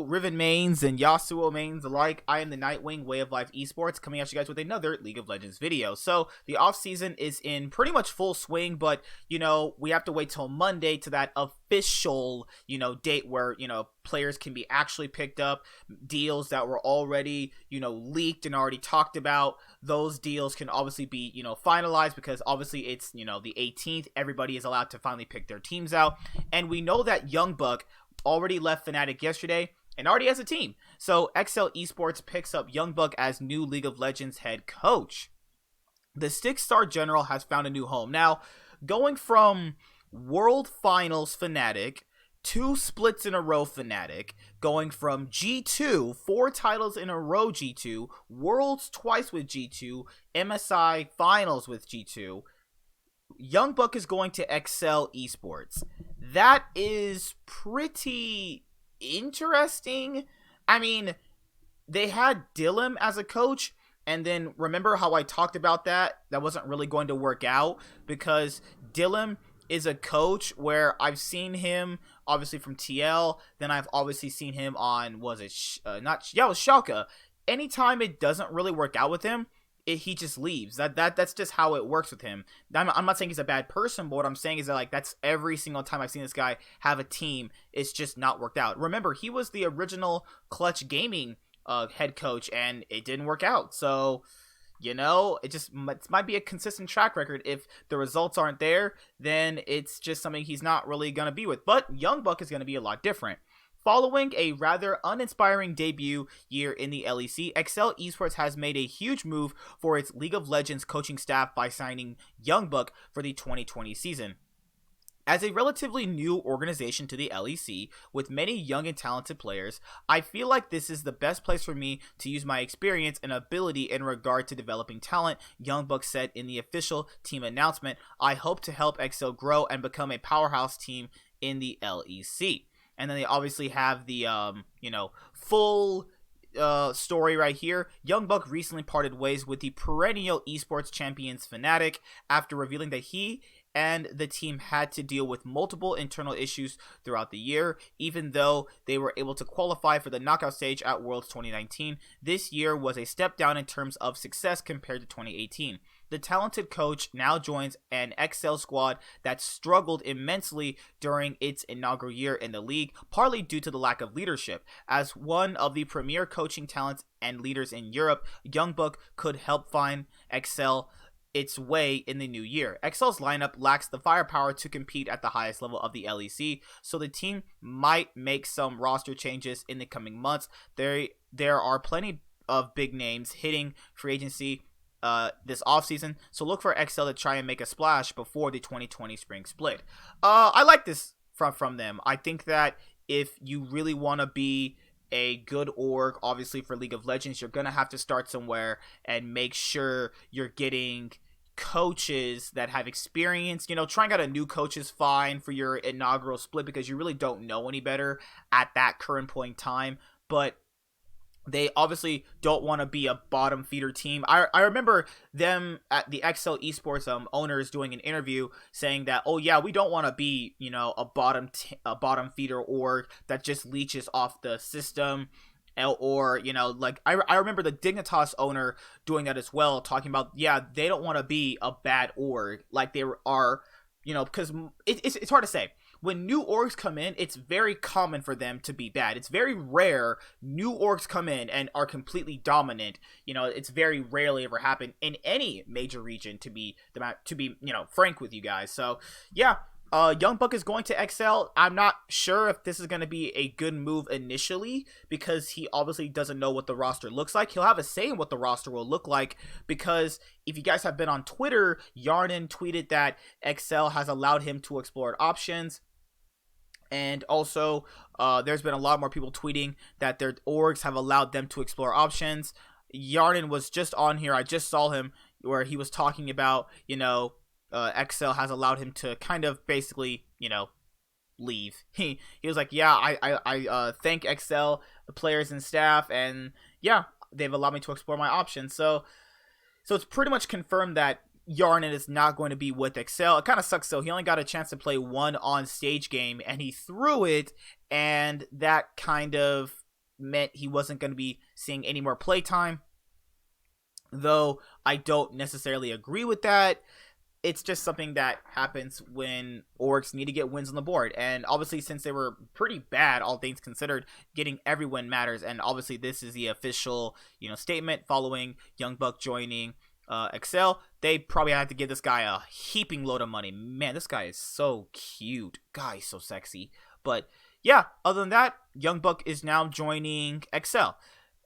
Riven mains and Yasuo mains alike. I am the Nightwing Way of Life Esports, coming at you guys with another League of Legends video. So the off season is in pretty much full swing, but we have to wait till Monday to that official date where players can be actually picked up. Deals that were already leaked and already talked about, those deals can obviously be finalized, because obviously it's the 18th. Everybody is allowed to finally pick their teams out, and we know that YoungBuck already left Fnatic yesterday and already has a team. So XL Esports picks up YoungBuck as new League of Legends head coach. The 6-star general has found a new home. Now, going from World Finals Fnatic, 2 splits in a row Fnatic, going from G2, 4 titles in a row G2, Worlds twice with G2, MSI Finals with G2, YoungBuck is going to XL Esports. That is pretty interesting. I mean, they had Dylan as a coach, and then remember how I talked about that? That wasn't really going to work out, because Dylan is a coach where I've seen him obviously from TL, then I've obviously seen him on, it was Schalke. Anytime it doesn't really work out with him, he just leaves. That's just how it works with him. I'm not saying he's a bad person, but what I'm saying is that that's every single time I've seen this guy have a team, it's just not worked out. Remember, he was the original Clutch Gaming head coach, and it didn't work out. So it might be a consistent track record. If the results aren't there, then it's just something he's not really going to be with. But YoungBuck is going to be a lot different. Following a rather uninspiring debut year in the LEC, XL Esports has made a huge move for its League of Legends coaching staff by signing YoungBuck for the 2020 season. As a relatively new organization to the LEC, with many young and talented players, I feel like this is the best place for me to use my experience and ability in regard to developing talent, YoungBuck said in the official team announcement. I hope to help XL grow and become a powerhouse team in the LEC. And then they obviously have the, full story right here. YoungBuck recently parted ways with the perennial esports champions Fnatic after revealing that he and the team had to deal with multiple internal issues throughout the year. Even though they were able to qualify for the knockout stage at Worlds 2019, this year was a step down in terms of success compared to 2018. The talented coach now joins an XL squad that struggled immensely during its inaugural year in the league, partly due to the lack of leadership. As one of the premier coaching talents and leaders in Europe, YoungBuck could help find XL its way in the new year. XL's lineup lacks the firepower to compete at the highest level of the LEC, so the team might make some roster changes in the coming months. There are plenty of big names hitting free agency this offseason, so look for XL to try and make a splash before the 2020 spring split. I like this from them. I think that if you really want to be a good org, obviously for League of Legends, you're going to have to start somewhere and make sure you're getting coaches that have experience. Trying out a new coach is fine for your inaugural split because you really don't know any better at that current point in time, but they obviously don't want to be a bottom feeder team. I remember them at the XL Esports owners doing an interview saying that, oh yeah, we don't want to be a bottom feeder org that just leeches off the system. Or I remember the Dignitas owner doing that as well, talking about, yeah, they don't want to be a bad org like they are, because it's hard to say. When new orgs come in, it's very common for them to be bad. It's very rare new orgs come in and are completely dominant. It's very rarely ever happened in any major region, to be frank with you guys. So yeah, YoungBuck is going to XL. I'm not sure if this is going to be a good move initially, because he obviously doesn't know what the roster looks like. He'll have a say in what the roster will look like, because if you guys have been on Twitter, Yarnin tweeted that XL has allowed him to explore options. And also, there's been a lot more people tweeting that their orgs have allowed them to explore options. Yarnin was just on here. I just saw him where he was talking about, XL has allowed him to kind of basically, leave. He was like, yeah, I thank XL, the players and staff, and yeah, they've allowed me to explore my options. So it's pretty much confirmed that Yarnin is not going to be with XL. It kind of sucks though. He only got a chance to play one on stage game and he threw it, and that kind of meant he wasn't going to be seeing any more playtime. Though I don't necessarily agree with that. It's just something that happens when orgs need to get wins on the board. And obviously, since they were pretty bad, all things considered, getting every win matters. And obviously, this is the official, statement following YoungBuck joining Excel. They probably had to give this guy a heaping load of money. Man, this guy is so cute. Guy is so sexy. But yeah, other than that, YoungBuck is now joining Excel.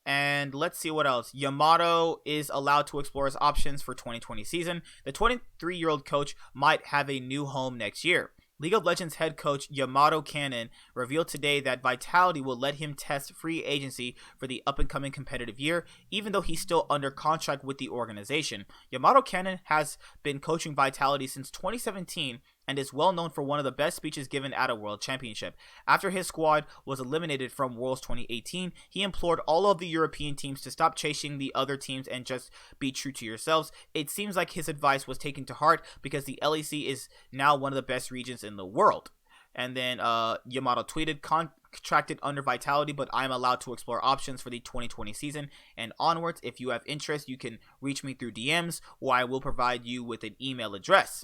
And let's see what else. Yamato is allowed to explore his options for 2020 season. The 23-year-old coach might have a new home next year. League of Legends head coach Yamato Cannon revealed today that Vitality will let him test free agency for the up-and-coming competitive year, even though he's still under contract with the organization. Yamato Cannon has been coaching Vitality since 2017 and is well known for one of the best speeches given at a World Championship. After his squad was eliminated from Worlds 2018, he implored all of the European teams to stop chasing the other teams and just be true to yourselves. It seems like his advice was taken to heart because the LEC is now one of the best regions in the world. And then Yamato tweeted, contracted under Vitality, but I'm allowed to explore options for the 2020 season and onwards. If you have interest, you can reach me through DMs, or I will provide you with an email address.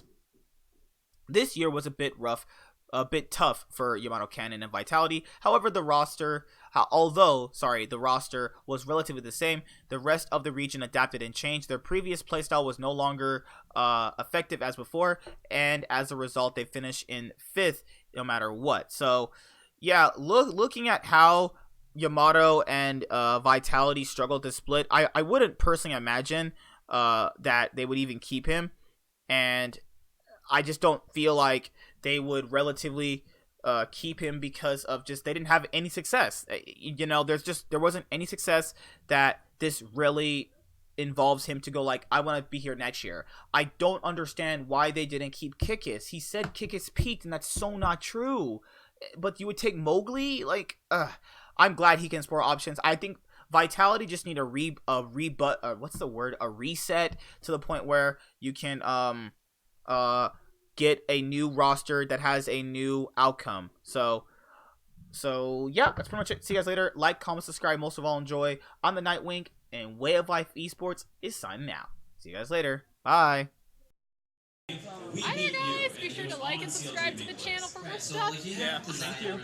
This year was a bit tough for Yamato Cannon and Vitality. However, the roster was relatively the same, the rest of the region adapted and changed. Their previous playstyle was no longer effective as before, and as a result, they finished in 5th no matter what. So, yeah, looking at how Yamato and Vitality struggled to split, I wouldn't personally imagine that they would even keep him, and I just don't feel like they would relatively keep him because of just they didn't have any success. There wasn't any success that this really involves him to go like, I want to be here next year. I don't understand why they didn't keep Kikis. He said Kikis peaked, and that's so not true. But you would take Mowgli? I'm glad he can explore options. I think Vitality just need a reset to the point where you can get a new roster that has a new outcome. So yeah, that's pretty much it. See you guys later. Like, comment, subscribe. Most of all, enjoy. I'm the Nightwing, and Way of Life Esports is signing out. See you guys later. Bye. Hi there, guys. Be sure to like and subscribe to the channel for more stuff. Yeah, thank you.